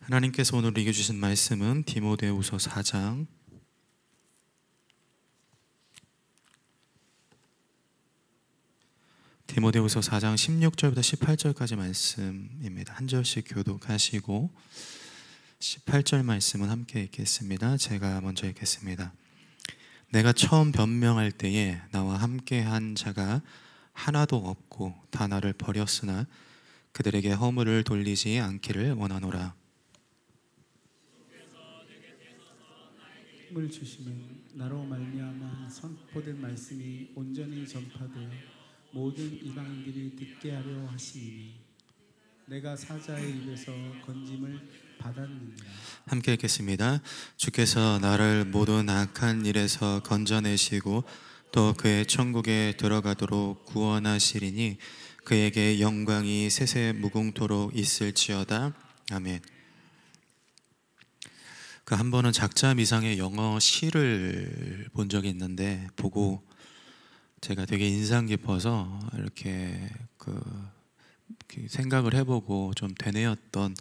하나님께서 오늘 읽어주신 말씀은 디모데후서 4장 16절부터 18절까지 말씀입니다. 한 절씩 교독하시고 18절 말씀은 함께 읽겠습니다. 제가 먼저 읽겠습니다. 내가 처음 변명할 때에 나와 함께한 자가 하나도 없고 다 나를 버렸으나 그들에게 허물을 돌리지 않기를 원하노라. 힘을 주시면 나로 말미암아 선포된 말씀이 온전히 전파되어 모든 이방인들이 듣게 하려 하시니 내가 사자의 입에서 건짐을 받았느니라. 함께 읽겠습니다. 주께서 나를 모든 악한 일에서 건져내시고 또 그의 천국에 들어가도록 구원하시리니 그에게 영광이 세세 무궁토록 있을지어다. 아멘. 한 번은 작자 미상의 영어 시를 본 적이 있는데 보고 제가 되게 인상 깊어서 이렇게 생각을 해보고 좀 되뇌었던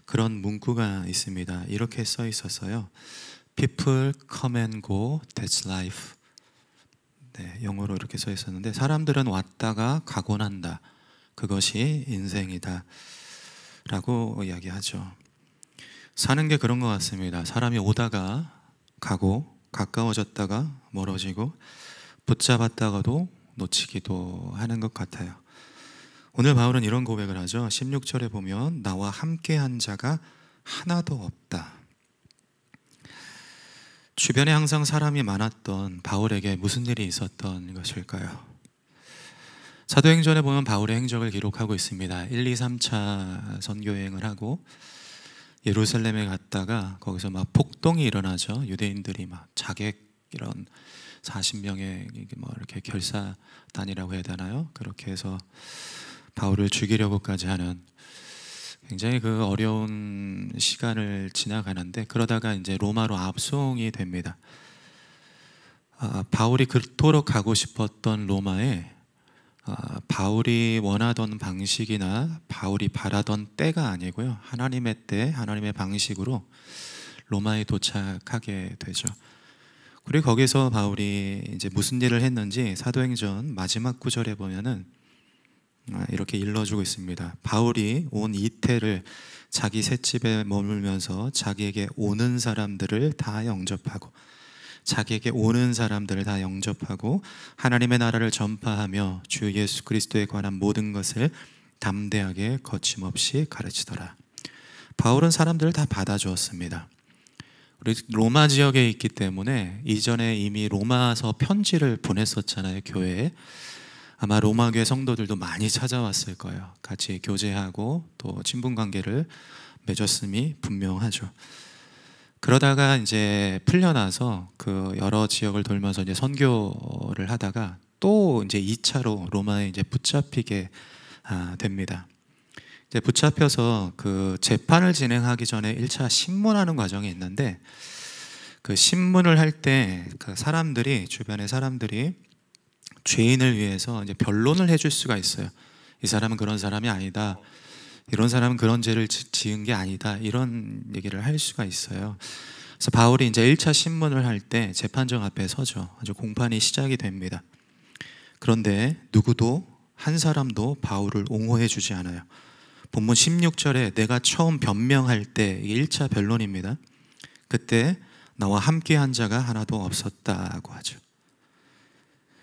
그런 문구가 있습니다. 이렇게 써 있었어요. People come and go, that's life. 네, 영어로 이렇게 써 있었는데 사람들은 왔다가 가곤 한다. 그것이 인생이다 라고 이야기하죠. 사는 게 그런 것 같습니다. 사람이 오다가 가고 가까워졌다가 멀어지고 붙잡았다가도 놓치기도 하는 것 같아요. 오늘 바울은 이런 고백을 하죠. 16절에 보면 나와 함께한 자가 하나도 없다. 주변에 항상 사람이 많았던 바울에게 무슨 일이 있었던 것일까요? 사도행전에 보면 바울의 행적을 기록하고 있습니다. 1, 2, 3차 선교여행을 하고 예루살렘에 갔다가 거기서 막 폭동이 일어나죠. 유대인들이 막 자객 이런 40명의 이렇게 결사단이라고 해야 되나요? 그렇게 해서 바울을 죽이려고까지 하는 굉장히 어려운 시간을 지나가는데 그러다가 이제 로마로 압송이 됩니다. 바울이 그토록 가고 싶었던 로마에 바울이 원하던 방식이나 바울이 바라던 때가 아니고요. 하나님의 때, 하나님의 방식으로 로마에 도착하게 되죠. 그리고 거기서 바울이 이제 무슨 일을 했는지 사도행전 마지막 구절에 보면은 이렇게 일러주고 있습니다. 바울이 온 이태를 자기 셋집에 머물면서 자기에게 오는 사람들을 다 영접하고 하나님의 나라를 전파하며 주 예수 그리스도에 관한 모든 것을 담대하게 거침없이 가르치더라. 바울은 사람들을 다 받아주었습니다. 우리 로마 지역에 있기 때문에 이전에 이미 로마서 편지를 보냈었잖아요. 교회에. 아마 로마 교회 성도들도 많이 찾아왔을 거예요. 같이 교제하고 또 친분 관계를 맺었음이 분명하죠. 그러다가 이제 풀려나서 여러 지역을 돌면서 이제 선교를 하다가 또 이제 2차로 로마에 이제 붙잡히게 됩니다. 이제 붙잡혀서 재판을 진행하기 전에 1차 신문하는 과정이 있는데 그 신문을 할 때 주변의 사람들이 죄인을 위해서 이제 변론을 해줄 수가 있어요. 이 사람은 그런 사람이 아니다. 이런 사람은 그런 죄를 지은 게 아니다. 이런 얘기를 할 수가 있어요. 그래서 바울이 이제 1차 신문을 할 때 재판정 앞에 서죠. 아주 공판이 시작이 됩니다. 그런데 누구도 한 사람도 바울을 옹호해 주지 않아요. 본문 16절에 내가 처음 변명할 때 이게 1차 변론입니다. 그때 나와 함께한 자가 하나도 없었다고 하죠.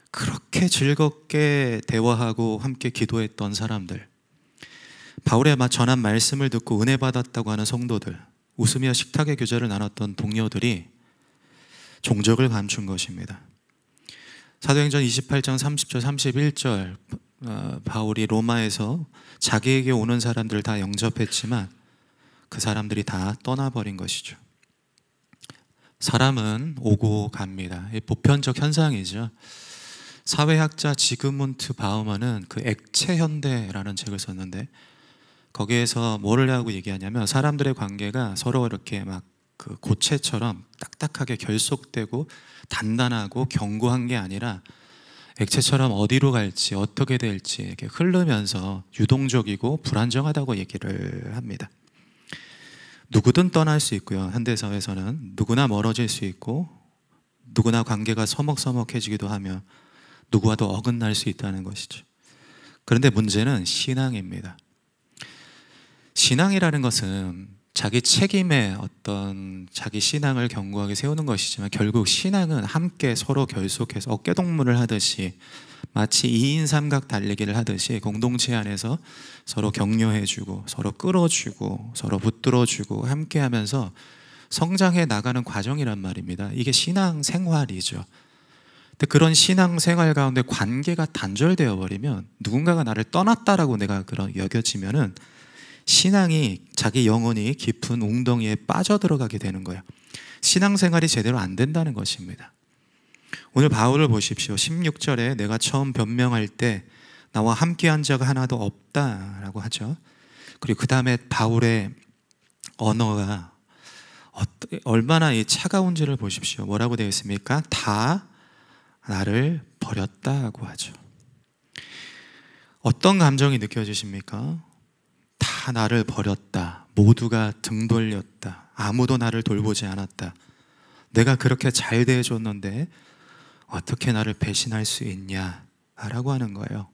그렇게 즐겁게 대화하고 함께 기도했던 사람들, 바울의 전한 말씀을 듣고 은혜 받았다고 하는 성도들, 웃으며 식탁의 교제를 나눴던 동료들이 종적을 감춘 것입니다. 사도행전 28장 30절 31절 바울이 로마에서 자기에게 오는 사람들을 다 영접했지만 그 사람들이 다 떠나버린 것이죠. 사람은 오고 갑니다. 보편적 현상이죠. 사회학자 지그문트 바우먼은 액체 현대라는 책을 썼는데 거기에서 뭐를 하고 얘기하냐면 사람들의 관계가 서로 이렇게 고체처럼 딱딱하게 결속되고 단단하고 견고한 게 아니라 액체처럼 어디로 갈지 어떻게 될지 이렇게 흐르면서 유동적이고 불안정하다고 얘기를 합니다. 누구든 떠날 수 있고요. 현대사회에서는 누구나 멀어질 수 있고 누구나 관계가 서먹서먹해지기도 하며 누구와도 어긋날 수 있다는 것이죠. 그런데 문제는 신앙입니다. 신앙이라는 것은 자기 책임에 어떤 자기 신앙을 견고하게 세우는 것이지만 결국 신앙은 함께 서로 결속해서 어깨동무를 하듯이 마치 2인 삼각 달리기를 하듯이 공동체 안에서 서로 격려해주고 서로 끌어주고 서로 붙들어주고 함께 하면서 성장해 나가는 과정이란 말입니다. 이게 신앙 생활이죠. 근데 그런 신앙 생활 가운데 관계가 단절되어 버리면 누군가가 나를 떠났다라고 내가 그런 여겨지면은 신앙이 자기 영혼이 깊은 웅덩이에 빠져들어가게 되는 거예요. 신앙생활이 제대로 안 된다는 것입니다. 오늘 바울을 보십시오. 16절에 내가 처음 변명할 때 나와 함께한 자가 하나도 없다라고 하죠. 그리고 그 다음에 바울의 언어가 얼마나 차가운지를 보십시오. 뭐라고 되어 있습니까? 다 나를 버렸다고 하죠. 어떤 감정이 느껴지십니까? 다 나를 버렸다. 모두가 등 돌렸다. 아무도 나를 돌보지 않았다. 내가 그렇게 잘 대해줬는데 어떻게 나를 배신할 수 있냐? 라고 하는 거예요.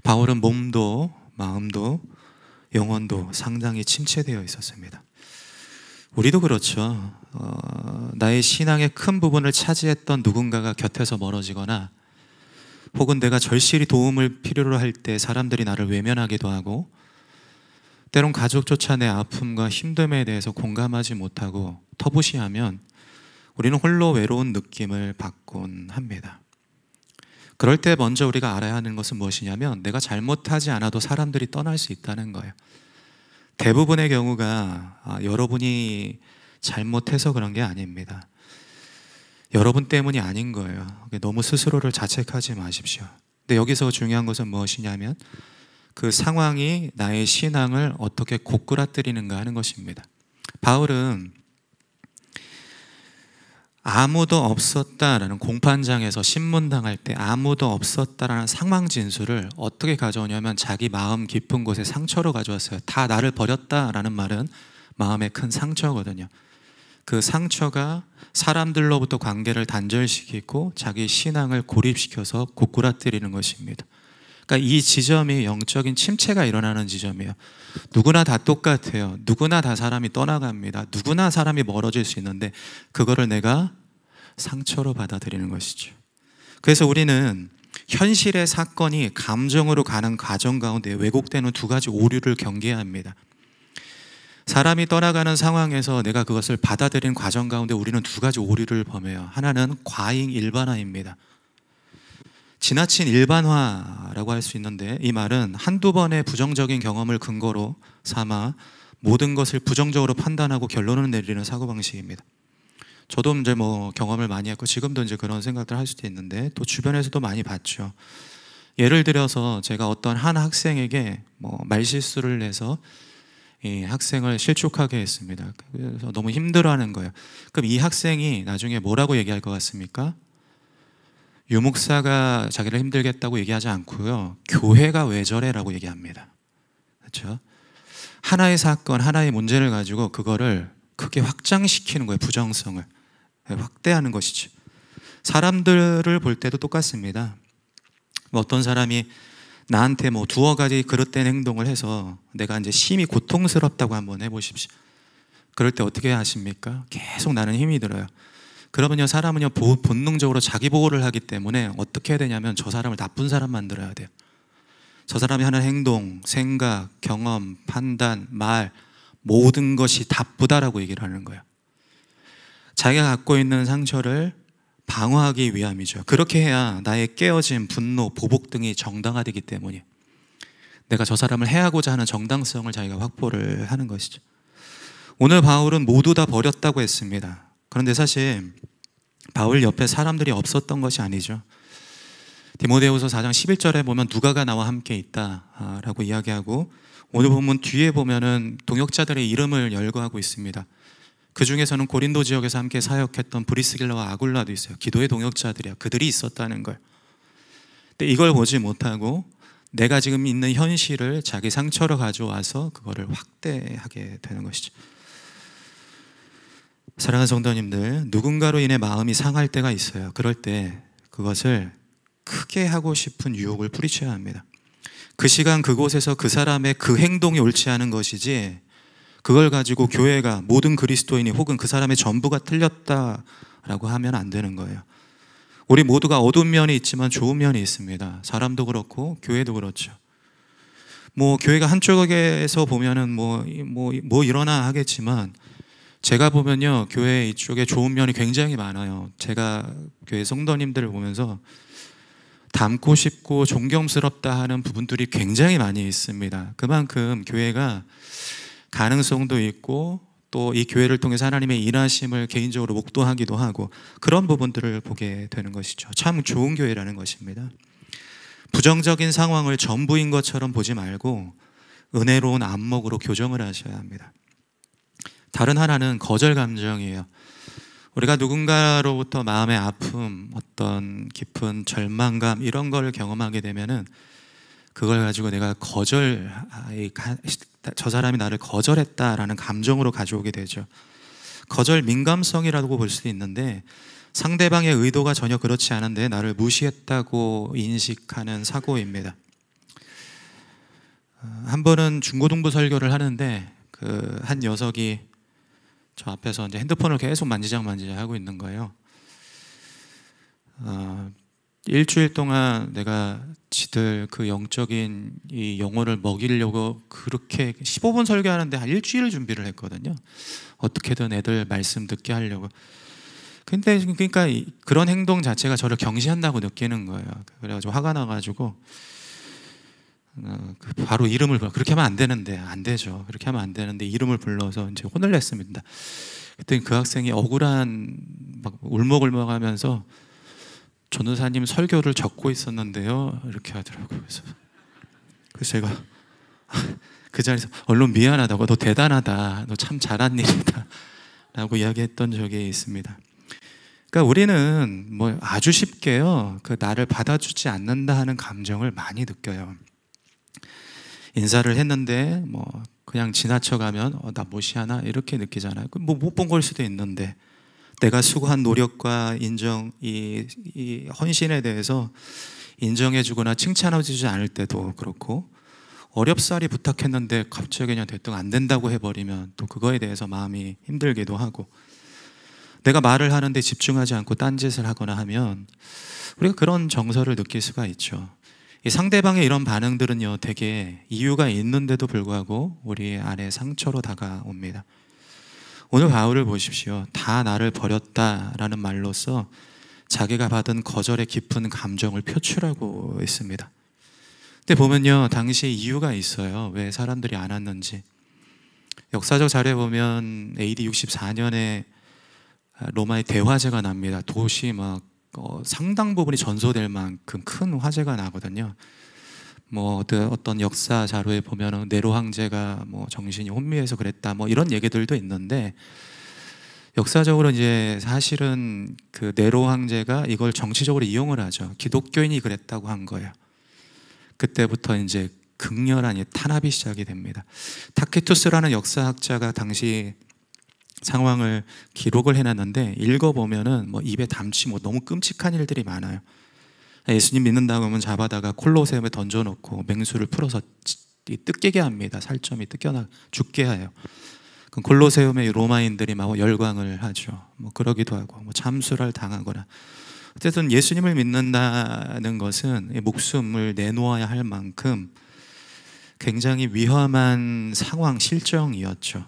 바울은 몸도 마음도 영혼도 상당히 침체되어 있었습니다. 우리도 그렇죠. 나의 신앙의 큰 부분을 차지했던 누군가가 곁에서 멀어지거나 혹은 내가 절실히 도움을 필요로 할 때 사람들이 나를 외면하기도 하고 때론 가족조차 내 아픔과 힘듦에 대해서 공감하지 못하고 터부시하면 우리는 홀로 외로운 느낌을 받곤 합니다. 그럴 때 먼저 우리가 알아야 하는 것은 무엇이냐면 내가 잘못하지 않아도 사람들이 떠날 수 있다는 거예요. 대부분의 경우가 여러분이 잘못해서 그런 게 아닙니다. 여러분 때문이 아닌 거예요. 너무 스스로를 자책하지 마십시오. 근데 여기서 중요한 것은 무엇이냐면 그 상황이 나의 신앙을 어떻게 고꾸라뜨리는가 하는 것입니다. 바울은 아무도 없었다라는 공판장에서 신문당할 때 아무도 없었다라는 상황 진술을 어떻게 가져오냐면 자기 마음 깊은 곳에 상처로 가져왔어요. 다 나를 버렸다라는 말은 마음에 큰 상처거든요. 그 상처가 사람들로부터 관계를 단절시키고 자기 신앙을 고립시켜서 고꾸라뜨리는 것입니다. 그러니까 이 지점이 영적인 침체가 일어나는 지점이에요. 누구나 다 똑같아요. 누구나 다 사람이 떠나갑니다. 누구나 사람이 멀어질 수 있는데 그거를 내가 상처로 받아들이는 것이죠. 그래서 우리는 현실의 사건이 감정으로 가는 과정 가운데 왜곡되는 두 가지 오류를 경계해야 합니다. 사람이 떠나가는 상황에서 내가 그것을 받아들이는 과정 가운데 우리는 두 가지 오류를 범해요. 하나는 과잉 일반화입니다. 지나친 일반화라고 할 수 있는데 이 말은 한두 번의 부정적인 경험을 근거로 삼아 모든 것을 부정적으로 판단하고 결론을 내리는 사고방식입니다. 저도 이제 경험을 많이 했고 지금도 이제 그런 생각들을 할 수도 있는데 또 주변에서도 많이 봤죠. 예를 들어서 제가 어떤 한 학생에게 말실수를 해서 이 학생을 실족하게 했습니다. 그래서 너무 힘들어하는 거예요. 그럼 이 학생이 나중에 뭐라고 얘기할 것 같습니까? 유목사가 자기를 힘들겠다고 얘기하지 않고요. 교회가 왜 저래라고 얘기합니다. 그렇죠? 하나의 사건, 하나의 문제를 가지고 그거를 크게 확장시키는 거예요. 부정성을 확대하는 것이죠. 사람들을 볼 때도 똑같습니다. 어떤 사람이 나한테 두어 가지 그릇된 행동을 해서 내가 이제 심히 고통스럽다고 한번 해보십시오. 그럴 때 어떻게 하십니까? 계속 나는 힘이 들어요. 그러면요, 사람은요 본능적으로 자기 보호를 하기 때문에 어떻게 해야 되냐면 저 사람을 나쁜 사람 만들어야 돼요. 저 사람이 하는 행동, 생각, 경험, 판단, 말 모든 것이 나쁘다라고 얘기를 하는 거예요. 자기가 갖고 있는 상처를 방어하기 위함이죠. 그렇게 해야 나의 깨어진 분노, 보복 등이 정당화되기 때문에 내가 저 사람을 해하고자 하는 정당성을 자기가 확보를 하는 것이죠. 오늘 바울은 모두 다 버렸다고 했습니다. 그런데 사실 바울 옆에 사람들이 없었던 것이 아니죠. 디모데후서 4장 11절에 보면 누가가 나와 함께 있다라고 이야기하고 오늘 본문 뒤에 보면은 동역자들의 이름을 열거하고 있습니다. 그 중에서는 고린도 지역에서 함께 사역했던 브리스길라와 아굴라도 있어요. 기도의 동역자들이야. 그들이 있었다는 걸. 근데 이걸 보지 못하고 내가 지금 있는 현실을 자기 상처로 가져와서 그거를 확대하게 되는 것이죠. 사랑하는 성도님들, 누군가로 인해 마음이 상할 때가 있어요. 그럴 때 그것을 크게 하고 싶은 유혹을 뿌리쳐야 합니다. 그 시간 그곳에서 그 사람의 그 행동이 옳지 않은 것이지, 그걸 가지고 교회가, 모든 그리스도인이 혹은 그 사람의 전부가 틀렸다라고 하면 안 되는 거예요. 우리 모두가 어두운 면이 있지만 좋은 면이 있습니다. 사람도 그렇고 교회도 그렇죠. 교회가 한쪽에서 보면은 이러나 하겠지만, 제가 보면요, 교회 이쪽에 좋은 면이 굉장히 많아요. 제가 교회 성도님들을 보면서 닮고 싶고 존경스럽다 하는 부분들이 굉장히 많이 있습니다. 그만큼 교회가 가능성도 있고, 또 이 교회를 통해서 하나님의 일하심을 개인적으로 목도하기도 하고, 그런 부분들을 보게 되는 것이죠. 참 좋은 교회라는 것입니다. 부정적인 상황을 전부인 것처럼 보지 말고 은혜로운 안목으로 교정을 하셔야 합니다. 다른 하나는 거절 감정이에요. 우리가 누군가로부터 마음의 아픔, 어떤 깊은 절망감, 이런 걸 경험하게 되면은 그걸 가지고 내가 저 사람이 나를 거절했다라는 감정으로 가져오게 되죠. 거절 민감성이라고 볼 수도 있는데, 상대방의 의도가 전혀 그렇지 않은데 나를 무시했다고 인식하는 사고입니다. 한 번은 중고등부 설교를 하는데 한 녀석이 저 앞에서 이제 핸드폰을 계속 만지작 하고 있는 거예요. 일주일 동안 내가 지들 그 영적인 이 영혼을 먹이려고 그렇게 15분 설교하는데 한 일주일을 준비를 했거든요. 어떻게든 애들 말씀 듣게 하려고. 근데 그러니까 그런 행동 자체가 저를 경시한다고 느끼는 거예요. 그래가지고 화가 나가지고 바로 이름을 그렇게 하면 안 되는데, 안 되죠. 그렇게 하면 안 되는데 이름을 불러서 이제 혼을 냈습니다. 그때 그 학생이 억울한 막 울먹울먹하면서 전도사님 설교를 적고 있었는데요, 이렇게 하더라고요. 그래서 제가 그 자리에서 얼른 미안하다고, 너 대단하다, 너 참 잘한 일이다 라고 이야기했던 적이 있습니다. 그러니까 우리는 아주 쉽게요, 그 나를 받아주지 않는다 하는 감정을 많이 느껴요. 인사를 했는데 그냥 지나쳐가면 나 무시하나 이렇게 느끼잖아요. 못 본 걸 수도 있는데, 내가 수고한 노력과 인정, 이 헌신에 대해서 인정해주거나 칭찬해주지 않을 때도 그렇고, 어렵사리 부탁했는데 갑자기 그냥 대뜸 안 된다고 해버리면 또 그거에 대해서 마음이 힘들기도 하고, 내가 말을 하는데 집중하지 않고 딴짓을 하거나 하면 우리가 그런 정서를 느낄 수가 있죠. 이 상대방의 이런 반응들은요, 되게 이유가 있는데도 불구하고 우리 안에 상처로 다가옵니다. 오늘 바울을 보십시오. 다 나를 버렸다라는 말로써 자기가 받은 거절의 깊은 감정을 표출하고 있습니다. 근데 보면요, 당시 이유가 있어요. 왜 사람들이 안 왔는지. 역사적 자료에 보면 AD 64년에 로마의 대화재가 납니다. 도시 상당 부분이 전소될 만큼 큰 화재가 나거든요. 어떤 역사 자료에 보면은 네로 황제가 정신이 혼미해서 그랬다, 이런 얘기들도 있는데, 역사적으로 이제 사실은 그 네로 황제가 이걸 정치적으로 이용을 하죠. 기독교인이 그랬다고 한 거예요. 그때부터 이제 극렬한 탄압이 시작이 됩니다. 타키투스라는 역사학자가 당시 상황을 기록을 해놨는데, 읽어보면은 입에 담지 너무 끔찍한 일들이 많아요. 예수님 믿는다고 하면 잡아다가 콜로세움에 던져놓고 맹수를 풀어서 뜯기게 합니다. 살점이 뜯겨나 죽게 해요. 그럼 콜로세움의 로마인들이 막 열광을 하죠. 그러기도 하고 참수를 당하거나. 어쨌든 예수님을 믿는다는 것은 목숨을 내놓아야 할 만큼 굉장히 위험한 상황, 실정이었죠.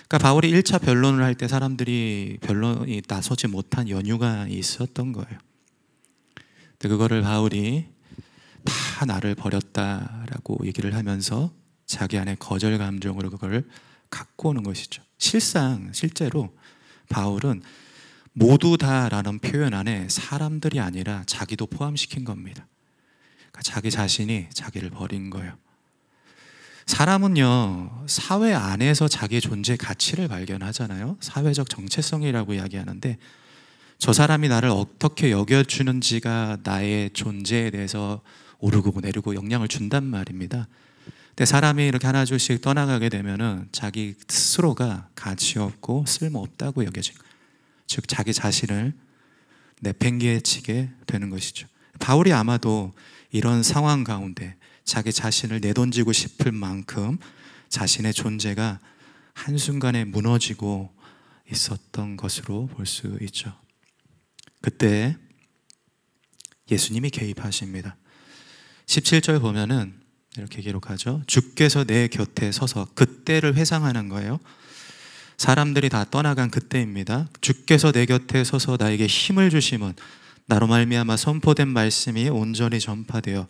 그러니까 바울이 1차 변론을 할 때 사람들이 변론이 나서지 못한 연유가 있었던 거예요. 근데 그거를 바울이 다 나를 버렸다라고 얘기를 하면서 자기 안에 거절 감정으로 그걸 갖고 오는 것이죠. 실제로 바울은 모두 다라는 표현 안에 사람들이 아니라 자기도 포함시킨 겁니다. 그러니까 자기 자신이 자기를 버린 거예요. 사람은요, 사회 안에서 자기의 존재 가치를 발견하잖아요. 사회적 정체성이라고 이야기하는데, 저 사람이 나를 어떻게 여겨주는지가 나의 존재에 대해서 오르고 내리고 영향을 준단 말입니다. 근데 사람이 이렇게 하나 둘씩 떠나가게 되면은 자기 스스로가 가치 없고 쓸모 없다고 여겨진 거예요. 즉 자기 자신을 내팽개치게 되는 것이죠. 바울이 아마도 이런 상황 가운데 자기 자신을 내던지고 싶을 만큼 자신의 존재가 한순간에 무너지고 있었던 것으로 볼 수 있죠. 그때 예수님이 개입하십니다. 17절 보면은 이렇게 기록하죠. 주께서 내 곁에 서서, 그때를 회상하는 거예요. 사람들이 다 떠나간 그때입니다. 주께서 내 곁에 서서 나에게 힘을 주심은 나로 말미암아 선포된 말씀이 온전히 전파되어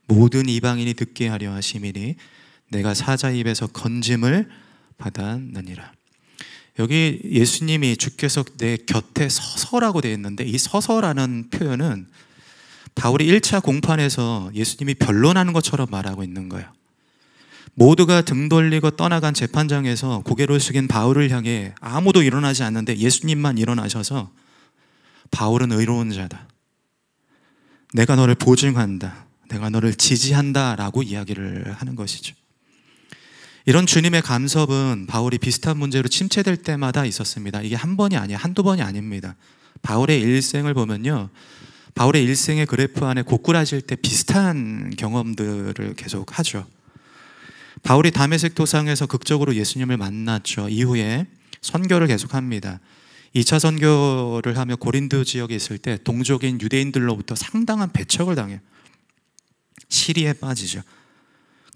모든 이방인이 듣게 하려 하심이니 내가 사자 입에서 건짐을 받았느니라. 여기 예수님이 주께서 내 곁에 서서라고 되어 있는데, 이 서서라는 표현은 바울이 1차 공판에서 예수님이 변론하는 것처럼 말하고 있는 거예요. 모두가 등 돌리고 떠나간 재판장에서 고개를 숙인 바울을 향해 아무도 일어나지 않는데 예수님만 일어나셔서 바울은 의로운 자다, 내가 너를 보증한다, 내가 너를 지지한다 라고 이야기를 하는 것이죠. 이런 주님의 간섭은 바울이 비슷한 문제로 침체될 때마다 있었습니다. 이게 한 번이 아니에요. 한두 번이 아닙니다. 바울의 일생을 보면요, 바울의 일생의 그래프 안에 고꾸라질 때 비슷한 경험들을 계속 하죠. 바울이 다메섹 도상에서 극적으로 예수님을 만났죠. 이후에 선교를 계속합니다. 2차 선교를 하며 고린도 지역에 있을 때 동족인 유대인들로부터 상당한 배척을 당해요. 시리에 빠지죠.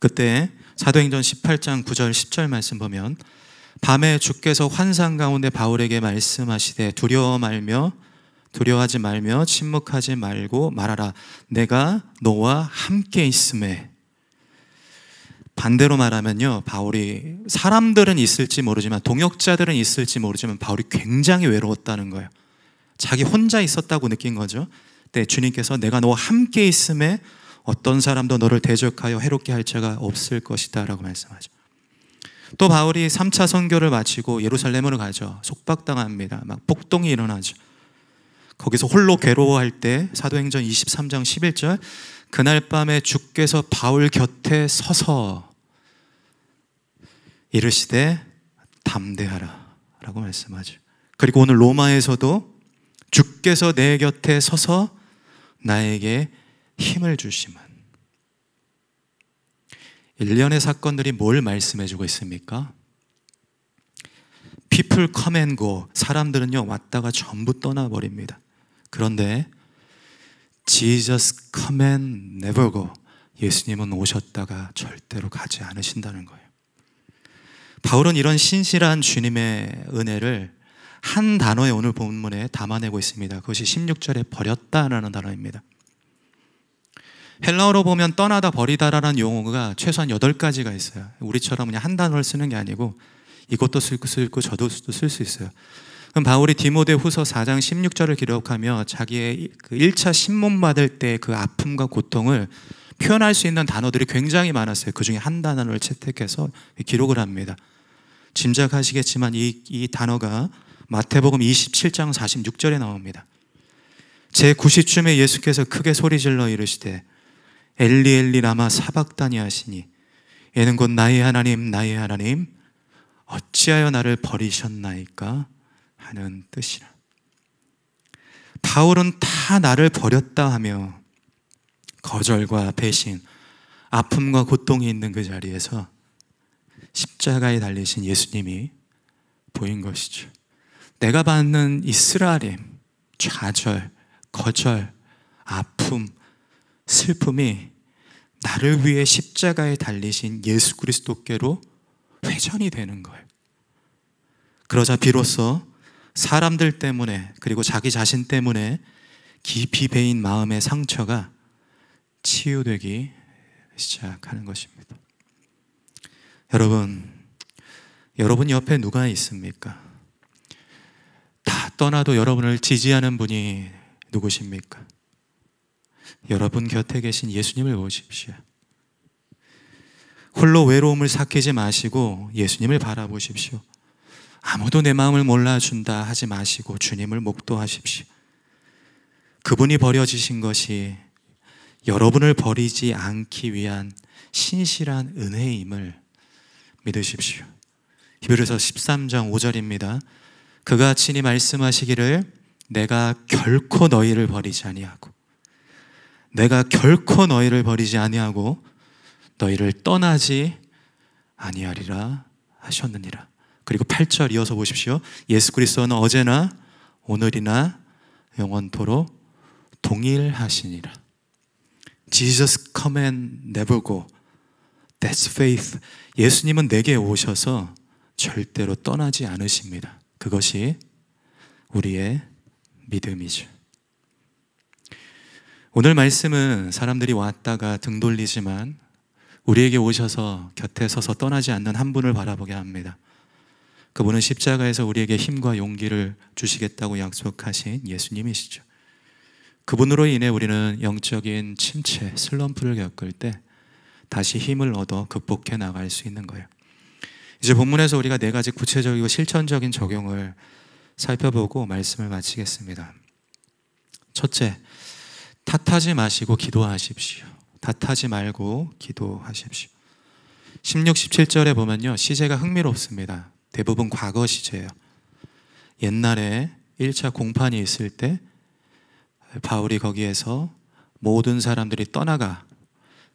그때 사도행전 18장 9절 10절 말씀 보면 밤에 주께서 환상 가운데 바울에게 말씀하시되 두려워하지 말며 침묵하지 말고 말하라, 내가 너와 함께 있음에. 반대로 말하면요, 바울이, 사람들은 있을지 모르지만, 동역자들은 있을지 모르지만 바울이 굉장히 외로웠다는 거예요. 자기 혼자 있었다고 느낀 거죠. 근데 주님께서 내가 너와 함께 있음에 어떤 사람도 너를 대적하여 해롭게 할 자가 없을 것이다 라고 말씀하죠. 또 바울이 3차 선교를 마치고 예루살렘으로 가죠. 속박당합니다. 막 폭동이 일어나죠. 거기서 홀로 괴로워할 때 사도행전 23장 11절 그날 밤에 주께서 바울 곁에 서서 이르시되 담대하라 라고 말씀하죠. 그리고 오늘 로마에서도 주께서 내 곁에 서서 나에게 힘을 주심은. 일련의 사건들이 뭘 말씀해주고 있습니까? People come and go. 사람들은요 왔다가 전부 떠나버립니다. 그런데 Jesus come and never go. 예수님은 오셨다가 절대로 가지 않으신다는 거예요. 바울은 이런 신실한 주님의 은혜를 한 단어의 오늘 본문에 담아내고 있습니다. 그것이 16절에 버렸다라는 단어입니다. 헬라어로 보면 떠나다 버리다라는 용어가 최소한 8가지가 있어요. 우리처럼 그냥 한 단어를 쓰는 게 아니고 이것도 쓸 수 있고 저도 쓸 수 있어요. 그럼 바울이 디모데 후서 4장 16절을 기록하며 자기의 그 1차 신문 받을 때 그 아픔과 고통을 표현할 수 있는 단어들이 굉장히 많았어요. 그 중에 한 단어를 채택해서 기록을 합니다. 짐작하시겠지만 이 단어가 마태복음 27장 46절에 나옵니다. 제9시쯤에 예수께서 크게 소리질러 이르시되 엘리 엘리 라마 사박다니 하시니 이는 곧 나의 하나님 나의 하나님 어찌하여 나를 버리셨나이까 하는 뜻이라. 바울은 다 나를 버렸다 하며 거절과 배신, 아픔과 고통이 있는 그 자리에서 십자가에 달리신 예수님이 보인 것이죠. 내가 받는 이 쓰라림, 좌절, 거절, 아픔, 슬픔이 나를 위해 십자가에 달리신 예수 그리스도께로 회전이 되는 거예요. 그러자 비로소 사람들 때문에 그리고 자기 자신 때문에 깊이 베인 마음의 상처가 치유되기 시작하는 것입니다. 여러분 옆에 누가 있습니까? 다 떠나도 여러분을 지지하는 분이 누구십니까? 여러분 곁에 계신 예수님을 보십시오. 홀로 외로움을 삭히지 마시고 예수님을 바라보십시오. 아무도 내 마음을 몰라준다 하지 마시고 주님을 목도하십시오. 그분이 버려지신 것이 여러분을 버리지 않기 위한 신실한 은혜임을 믿으십시오. 히브리서 13장 5절입니다. 그가 친히 말씀하시기를 내가 결코 너희를 버리지 아니하고 내가 결코 너희를 버리지 아니하고 너희를 떠나지 아니하리라 하셨느니라. 그리고 8절 이어서 보십시오. 예수 그리스도는 어제나 오늘이나 영원토록 동일하시니라. Jesus come and never go. That's faith. 예수님은 내게 오셔서 절대로 떠나지 않으십니다. 그것이 우리의 믿음이죠. 오늘 말씀은 사람들이 왔다가 등 돌리지만 우리에게 오셔서 곁에 서서 떠나지 않는 한 분을 바라보게 합니다. 그분은 십자가에서 우리에게 힘과 용기를 주시겠다고 약속하신 예수님이시죠. 그분으로 인해 우리는 영적인 침체, 슬럼프를 겪을 때 다시 힘을 얻어 극복해 나갈 수 있는 거예요. 이제 본문에서 우리가 4가지 구체적이고 실천적인 적용을 살펴보고 말씀을 마치겠습니다. 첫째, 탓하지 마시고 기도하십시오. 탓하지 말고 기도하십시오. 16, 17절에 보면요, 시제가 흥미롭습니다. 대부분 과거 시제예요. 옛날에 1차 공판이 있을 때 바울이 거기에서 모든 사람들이 떠나가,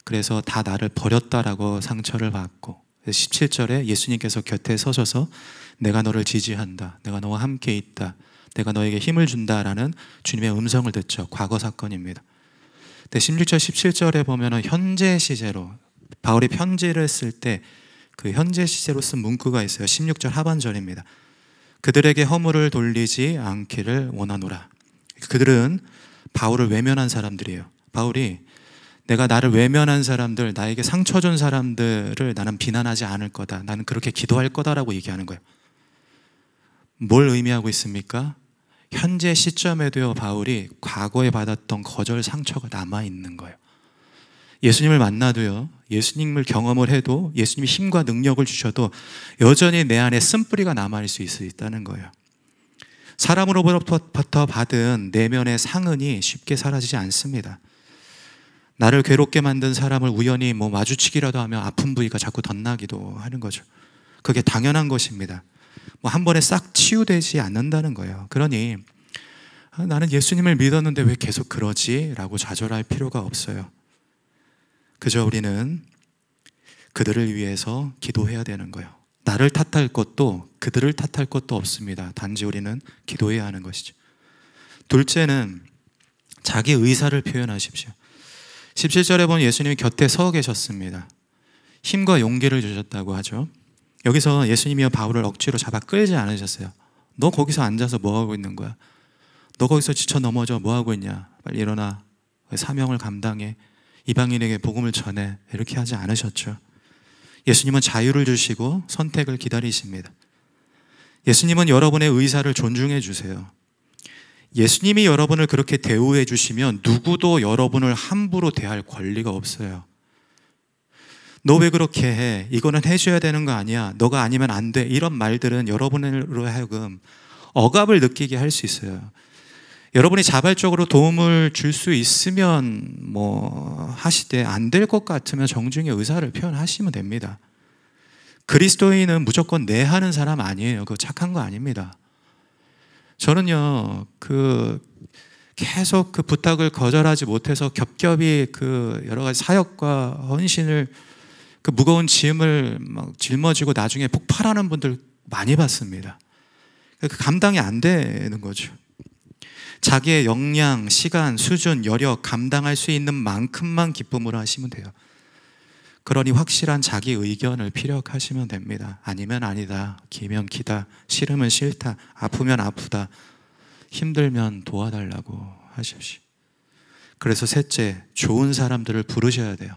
그래서 다 나를 버렸다라고 상처를 받고, 17절에 예수님께서 곁에 서셔서 내가 너를 지지한다, 내가 너와 함께 있다, 내가 너에게 힘을 준다라는 주님의 음성을 듣죠. 과거 사건입니다. 근데 16절, 17절에 보면 현재 시제로 바울이 편지를 쓸 때 그 현재 시제로 쓴 문구가 있어요. 16절 하반절입니다. 그들에게 허물을 돌리지 않기를 원하노라. 그들은 바울을 외면한 사람들이에요. 바울이 내가 나를 외면한 사람들, 나에게 상처 준 사람들을 나는 비난하지 않을 거다, 나는 그렇게 기도할 거다라고 얘기하는 거예요. 뭘 의미하고 있습니까? 현재 시점에도요, 바울이 과거에 받았던 거절 상처가 남아있는 거예요. 예수님을 만나도요, 예수님을 경험을 해도, 예수님이 힘과 능력을 주셔도 여전히 내 안에 쓴뿌리가 남아있을 수 있다는 거예요. 사람으로부터 받은 내면의 상흔이 쉽게 사라지지 않습니다. 나를 괴롭게 만든 사람을 우연히 마주치기라도 하면 아픈 부위가 자꾸 덧나기도 하는 거죠. 그게 당연한 것입니다. 한 번에 싹 치유되지 않는다는 거예요. 그러니 나는 예수님을 믿었는데 왜 계속 그러지? 라고 좌절할 필요가 없어요. 그저 우리는 그들을 위해서 기도해야 되는 거예요. 나를 탓할 것도 그들을 탓할 것도 없습니다. 단지 우리는 기도해야 하는 것이죠. 둘째는 자기 의사를 표현하십시오. 17절에 보면 예수님이 곁에 서 계셨습니다. 힘과 용기를 주셨다고 하죠. 여기서 예수님이 바울을 억지로 잡아 끌지 않으셨어요. 너 거기서 앉아서 뭐하고 있는 거야? 너 거기서 지쳐 넘어져 뭐하고 있냐? 빨리 일어나, 사명을 감당해, 이방인에게 복음을 전해, 이렇게 하지 않으셨죠. 예수님은 자유를 주시고 선택을 기다리십니다. 예수님은 여러분의 의사를 존중해 주세요. 예수님이 여러분을 그렇게 대우해 주시면 누구도 여러분을 함부로 대할 권리가 없어요. 너 왜 그렇게 해? 이거는 해줘야 되는 거 아니야? 너가 아니면 안 돼. 이런 말들은 여러분으로 하여금 억압을 느끼게 할 수 있어요. 여러분이 자발적으로 도움을 줄 수 있으면 하시되, 안 될 것 같으면 정중히 의사를 표현하시면 됩니다. 그리스도인은 무조건 내하는 사람 아니에요. 그거 착한 거 아닙니다. 저는요, 계속 그 부탁을 거절하지 못해서 겹겹이 여러 가지 사역과 헌신을, 무거운 짐을 막 짊어지고 나중에 폭발하는 분들 많이 봤습니다. 감당이 안 되는 거죠. 자기의 역량, 시간, 수준, 여력 감당할 수 있는 만큼만 기쁨으로 하시면 돼요. 그러니 확실한 자기 의견을 피력하시면 됩니다. 아니면 아니다, 기면 기다, 싫으면 싫다, 아프면 아프다, 힘들면 도와달라고 하십시오. 그래서 셋째, 좋은 사람들을 부르셔야 돼요.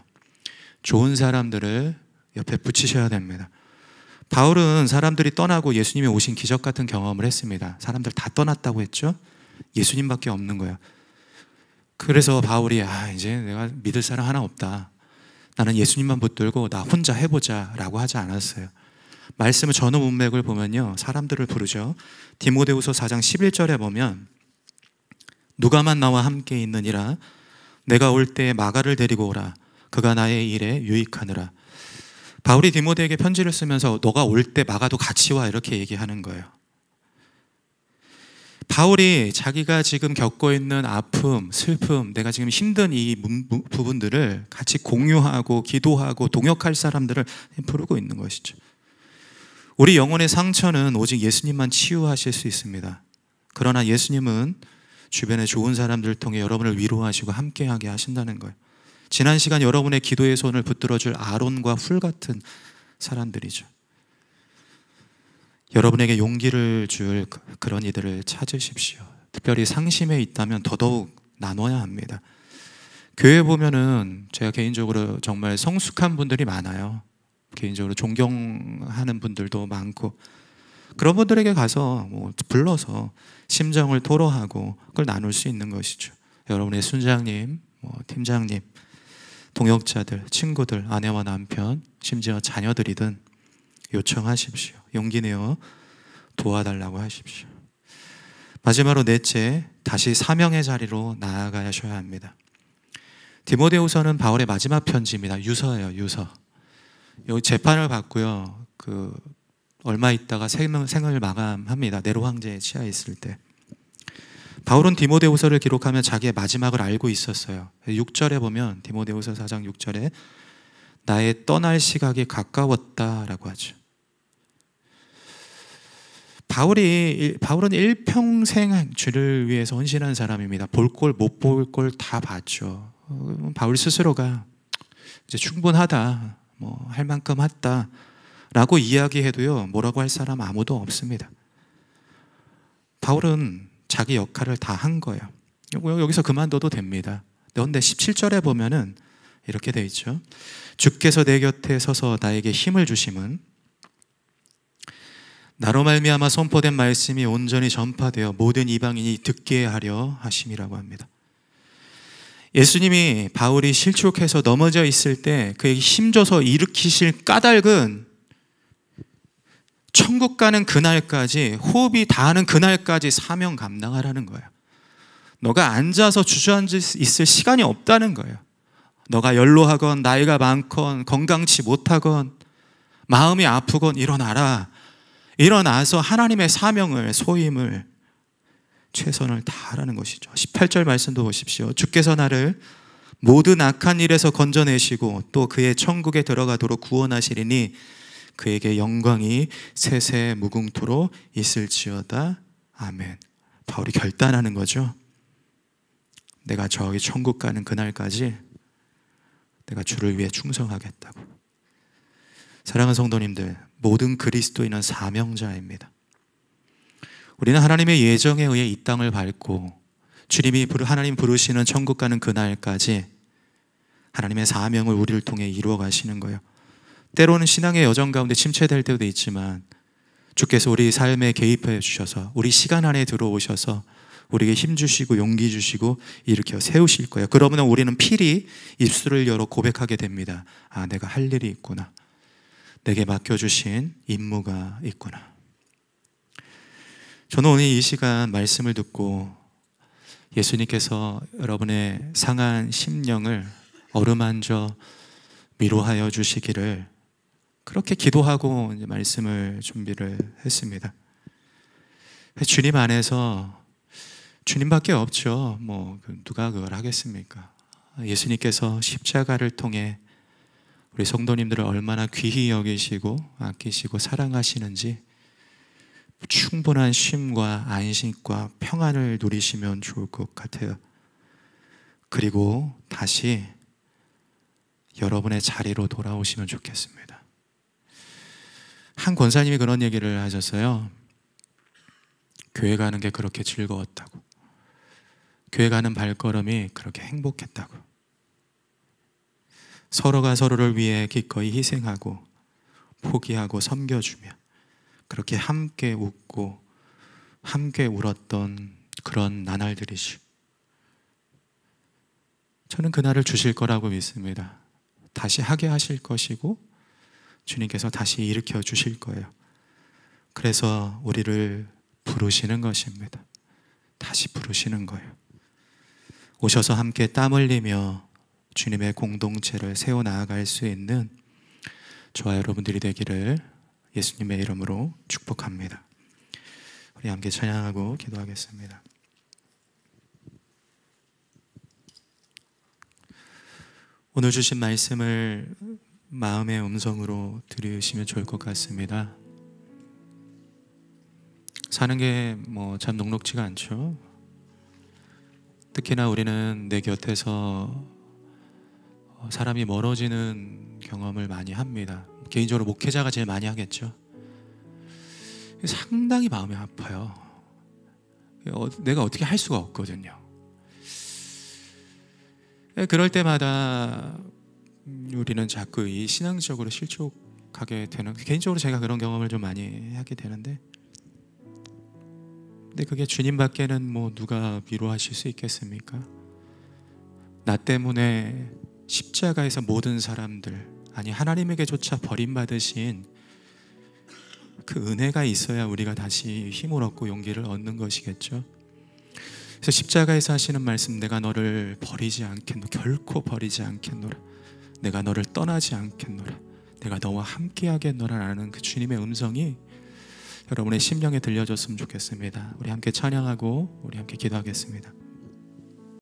좋은 사람들을 옆에 붙이셔야 됩니다. 바울은 사람들이 떠나고 예수님이 오신 기적 같은 경험을 했습니다. 사람들 다 떠났다고 했죠. 예수님밖에 없는 거예요. 그래서 바울이 이제 내가 믿을 사람 하나 없다, 나는 예수님만 붙들고 나 혼자 해보자 라고 하지 않았어요. 말씀의 전후 문맥을 보면요, 사람들을 부르죠. 디모데후서 4장 11절에 보면 누가만 나와 함께 있느니라, 내가 올 때에 마가를 데리고 오라. 그가 나의 일에 유익하느라. 바울이 디모데에게 편지를 쓰면서 너가 올 때 마가도 같이 와 이렇게 얘기하는 거예요. 바울이 자기가 지금 겪고 있는 아픔, 슬픔, 내가 지금 힘든 이 부분들을 같이 공유하고 기도하고 동역할 사람들을 부르고 있는 것이죠. 우리 영혼의 상처는 오직 예수님만 치유하실 수 있습니다. 그러나 예수님은 주변에 좋은 사람들을 통해 여러분을 위로하시고 함께하게 하신다는 거예요. 지난 시간 여러분의 기도의 손을 붙들어줄 아론과 훌 같은 사람들이죠. 여러분에게 용기를 줄 그런 이들을 찾으십시오. 특별히 상심에 있다면 더더욱 나눠야 합니다. 교회에 보면은 제가 개인적으로 정말 성숙한 분들이 많아요. 개인적으로 존경하는 분들도 많고, 그런 분들에게 가서 불러서 심정을 토로하고 그걸 나눌 수 있는 것이죠. 여러분의 순장님, 팀장님, 동역자들, 친구들, 아내와 남편, 심지어 자녀들이든 요청하십시오. 용기 내어 도와달라고 하십시오. 마지막으로 넷째, 다시 사명의 자리로 나아가셔야 합니다. 디모데후서는 바울의 마지막 편지입니다. 유서예요, 유서. 여기 재판을 받고요. 얼마 있다가 생을 마감합니다. 네로 황제에 치하 있을 때. 바울은 디모데후서를 기록하며 자기의 마지막을 알고 있었어요. 6절에 보면 디모데후서 4장 6절에 나의 떠날 시각이 가까웠다라고 하죠. 바울은 일평생 주를 위해서 헌신한 사람입니다. 볼 꼴 못 볼 꼴 다 봤죠. 바울 스스로가 이제 충분하다, 할 만큼 했다라고 이야기해도요, 뭐라고 할 사람 아무도 없습니다. 바울은 자기 역할을 다 한 거예요. 여기서 그만둬도 됩니다. 그런데 17절에 보면은 이렇게 돼 있죠. 주께서 내 곁에 서서 나에게 힘을 주심은 나로 말미암아 선포된 말씀이 온전히 전파되어 모든 이방인이 듣게 하려 하심이라고 합니다. 예수님이 바울이 실족해서 넘어져 있을 때 그에게 힘줘서 일으키실 까닭은 천국 가는 그날까지, 호흡이 닿는 그날까지 사명 감당하라는 거예요. 너가 앉아서 주저앉아 있을 시간이 없다는 거예요. 너가 연로하건 나이가 많건 건강치 못하건 마음이 아프건 일어나라. 일어나서 하나님의 사명을, 소임을, 최선을 다하라는 것이죠. 18절 말씀도 보십시오. 주께서 나를 모든 악한 일에서 건져내시고 또 그의 천국에 들어가도록 구원하시리니 그에게 영광이 세세 무궁토록 있을지어다. 아멘. 바울이 결단하는 거죠. 내가 저기 천국 가는 그날까지 내가 주를 위해 충성하겠다고. 사랑하는 성도님들, 모든 그리스도인은 사명자입니다. 우리는 하나님의 예정에 의해 이 땅을 밟고 하나님 부르시는 천국 가는 그날까지 하나님의 사명을 우리를 통해 이루어 가시는 거예요. 때로는 신앙의 여정 가운데 침체될 때도 있지만 주께서 우리 삶에 개입해 주셔서 우리 시간 안에 들어오셔서 우리에게 힘 주시고 용기 주시고 일으켜 세우실 거예요. 그러면 우리는 필히 입술을 열어 고백하게 됩니다. 아, 내가 할 일이 있구나. 내게 맡겨주신 임무가 있구나. 저는 오늘 이 시간 말씀을 듣고 예수님께서 여러분의 상한 심령을 어루만져 위로하여 주시기를 그렇게 기도하고 이제 말씀을 준비를 했습니다. 주님 안에서 주님밖에 없죠. 누가 그걸 하겠습니까? 예수님께서 십자가를 통해 우리 성도님들을 얼마나 귀히 여기시고 아끼시고 사랑하시는지 충분한 쉼과 안식과 평안을 누리시면 좋을 것 같아요. 그리고 다시 여러분의 자리로 돌아오시면 좋겠습니다. 한 권사님이 그런 얘기를 하셨어요. 교회 가는 게 그렇게 즐거웠다고. 교회 가는 발걸음이 그렇게 행복했다고. 서로가 서로를 위해 기꺼이 희생하고 포기하고 섬겨주며 그렇게 함께 웃고 함께 울었던 그런 나날들이지. 저는 그날을 주실 거라고 믿습니다. 다시 하게 하실 것이고 주님께서 다시 일으켜 주실 거예요. 그래서 우리를 부르시는 것입니다. 다시 부르시는 거예요. 오셔서 함께 땀 흘리며 주님의 공동체를 세워 나아갈 수 있는 저와 여러분들이 되기를 예수님의 이름으로 축복합니다. 우리 함께 찬양하고 기도하겠습니다. 오늘 주신 말씀을 마음의 음성으로 들으시면 좋을 것 같습니다. 사는 게 참 녹록지가 않죠. 특히나 우리는 내 곁에서 사람이 멀어지는 경험을 많이 합니다. 개인적으로 목회자가 제일 많이 하겠죠. 상당히 마음이 아파요. 내가 어떻게 할 수가 없거든요. 그럴 때마다 우리는 자꾸 이 신앙적으로 실족하게 되는, 개인적으로 제가 그런 경험을 좀 많이 하게 되는데, 근데 그게 주님밖에는 누가 위로하실 수 있겠습니까? 나 때문에 십자가에서 모든 사람들, 아니 하나님에게조차 버림받으신 그 은혜가 있어야 우리가 다시 힘을 얻고 용기를 얻는 것이겠죠. 그래서 십자가에서 하시는 말씀, 내가 너를 버리지 않겠노라, 결코 버리지 않겠노라, 내가 너를 떠나지 않겠노라, 내가 너와 함께 하겠노라 라는 그 주님의 음성이 여러분의 심령에 들려줬으면 좋겠습니다. 우리 함께 찬양하고 우리 함께 기도하겠습니다.